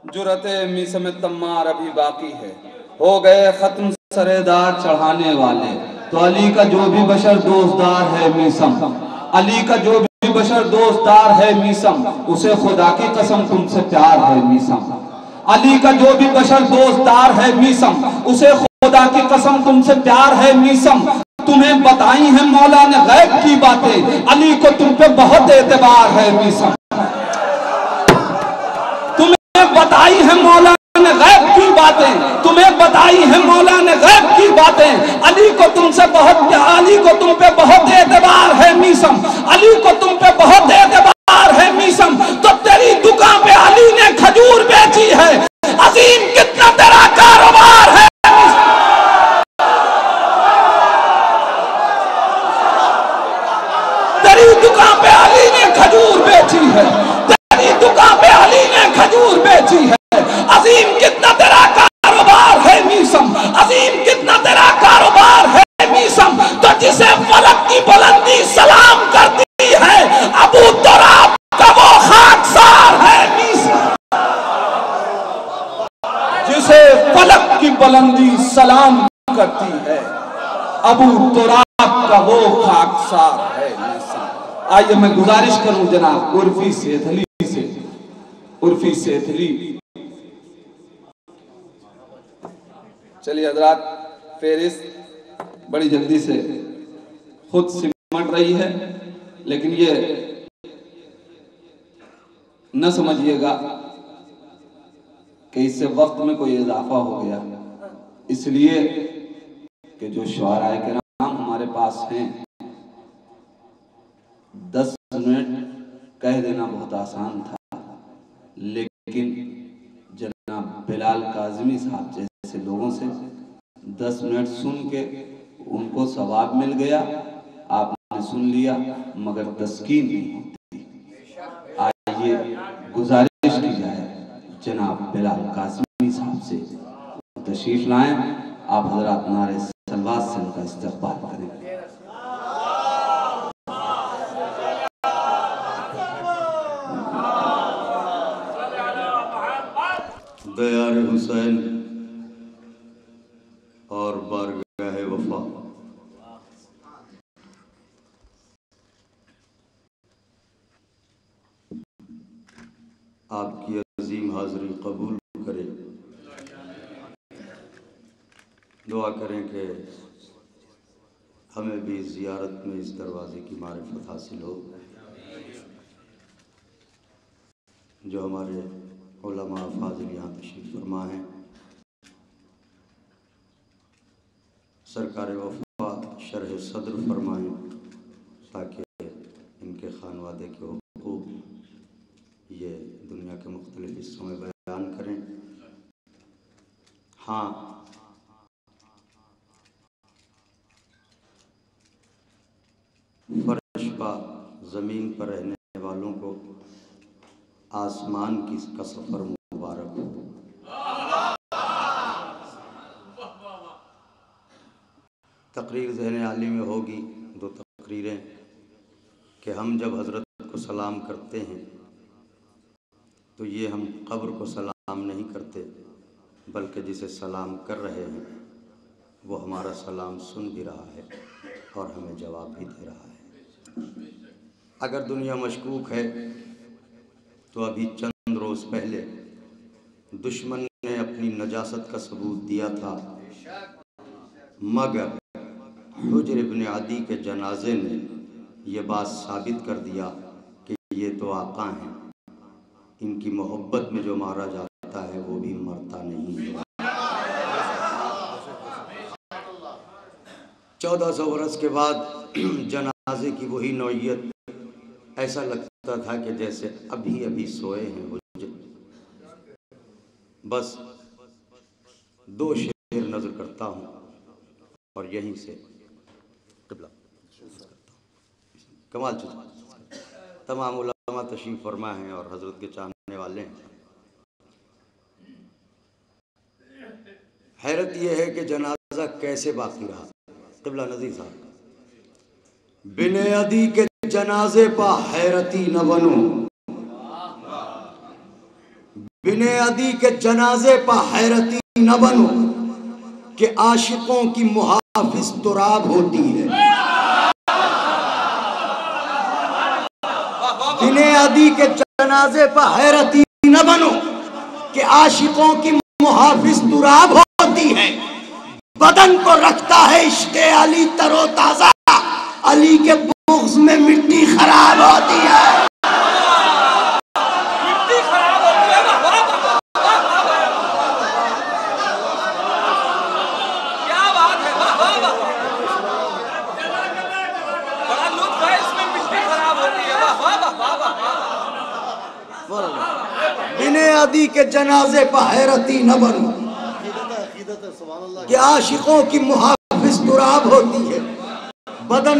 जुरते मीसम तम्मार अभी बाकी है, हो गए खत्म सरेदार चढ़ाने वाले। तो अली का जो भी बशर दोस्तदार है मीसम, अली का जो भी बशर दोस्तदार है मीसम, उसे खुदा की कसम तुमसे प्यार है मीसम। अली का जो भी बशर दोस्तदार है मीसम, उसे खुदा की कसम तुमसे प्यार है मीसम। तुम्हें बताई है मौला ने गैब की बातें, अली को तुम पे बहुत एतबार है मीसम। तुम्हें बताई है मौला ने गैब की बातें, तुम्हें बताई है मौला ने गैब की बातें। अली को तुमसे बहुत, अली को तुम पे बहुत एतबार है मीसम, अली को तुम पे बहुत एतबार है मीसम। तो तेरी दुकान पे अली ने खजूर बेची है, अजीम कितना तेरा कारोबार है। तेरी दुकान पे अली ने खजूर बेची है, तेरी दुकान पे अली ने खजूर बेची है। अजीम कितना तेरा कारोबार है मीसम, अजीम कितना तेरा कारोबार है मीसम। तो जिसे फलक की बुलंदी सलाम करती है, अबू तुराब का वो खाकसार है मीसम। जिसे फलक की बुलंदी सलाम करती है, अबू तुराब का वो खाकसार है मीसम। आइए मैं गुजारिश करूं जनाब उर्फी सेठली से, उर्फी सेठली। चलिए हजरात, फेरिस्त बड़ी जल्दी से खुद सिमट रही है, लेकिन ये न समझिएगा कि इससे वक्त में कोई इजाफा हो गया, इसलिए कि जो शुआराए के नाम हमारे पास हैं, 10 मिनट कह देना बहुत आसान था, लेकिन जनाब बिलाल काज़मी साहब जैसे लोगों से 10 मिनट सुन के उनको सवाब मिल गया, आपने सुन लिया मगर तस्कीन नहीं होती। आइए गुजारिश की जाए जनाब बिलाल काज़मी साहब से तशरीफ लाएं, आप हजरात नारे सलवात से उनका इस्तकबाल करें। दयार हुसैन और बारगाह वफा, आपकी अजीम हाज़िरी कबूल करे। दुआ करें कि हमें भी ज़ियारत में इस दरवाज़े की मारिफत हासिल हो, जो हमारे उलमा फाज़िल यहाँ तशरीफ़ फरमा हैं। सरकार वफा शरह सद्र फरमाएँ ताकि इनके खानवादे के हुकूक़ ये दुनिया के मुख्तलिफ़ हिस्सों में बयान करें। हाँ, फर्श पा ज़मीन पर रहने वालों को आसमान की का सफ़र मुबारक हो। तकरीर ज़हन आली में होगी, 2 तकरीरें कि हम जब हज़रत को सलाम करते हैं तो ये हम कब्र को सलाम नहीं करते, बल्कि जिसे सलाम कर रहे हैं वो हमारा सलाम सुन भी रहा है और हमें जवाब भी दे रहा है। अगर दुनिया मशकूक है तो अभी चंद रोज़ पहले दुश्मन ने अपनी नजासत का सबूत दिया था, मगर हुज्र इब्न अदी के जनाजे ने यह बात साबित कर दिया कि ये तो आका हैं, इनकी मोहब्बत में जो मारा जाता है वो भी मरता नहीं है। 1400 बरस के बाद जनाजे की वही नौइयत, ऐसा लगता था कि जैसे अभी अभी सोए हैं। बस 2 शेर नजर करता हूँ और यहीं से कमाल तमाम उलमा तशरीफ़ फरमा हैं और हजरत के चाहने वाले हैं। हैरत यह है कि जनाजा कैसे बाकी रहा। क़िबला नज़ीर साहब, बिने अदी के जनाजे पा हैरती न बनूं, बिने अदी के जनाजे पर हैरती न बनो कि आशिकों की मुहाफिज तुराब होती है। बिने अदी के जनाजे पर हैरती न बनो कि आशिकों की मुहाफिज तुराब होती है। बदन को रखता है इश्क़ अली तरोताजा, अली के बुग़्ज़ में मिट्टी खराब होती है। मिट्टी खराब होती है। क्या बात है, बड़ा लुत्फ़ है इसमें, मिट्टी खराब होती है। बिने अदी के जनाजे पर हैरती न बनो कि आशिकों की मुहाफिज तुराब होती है। बदन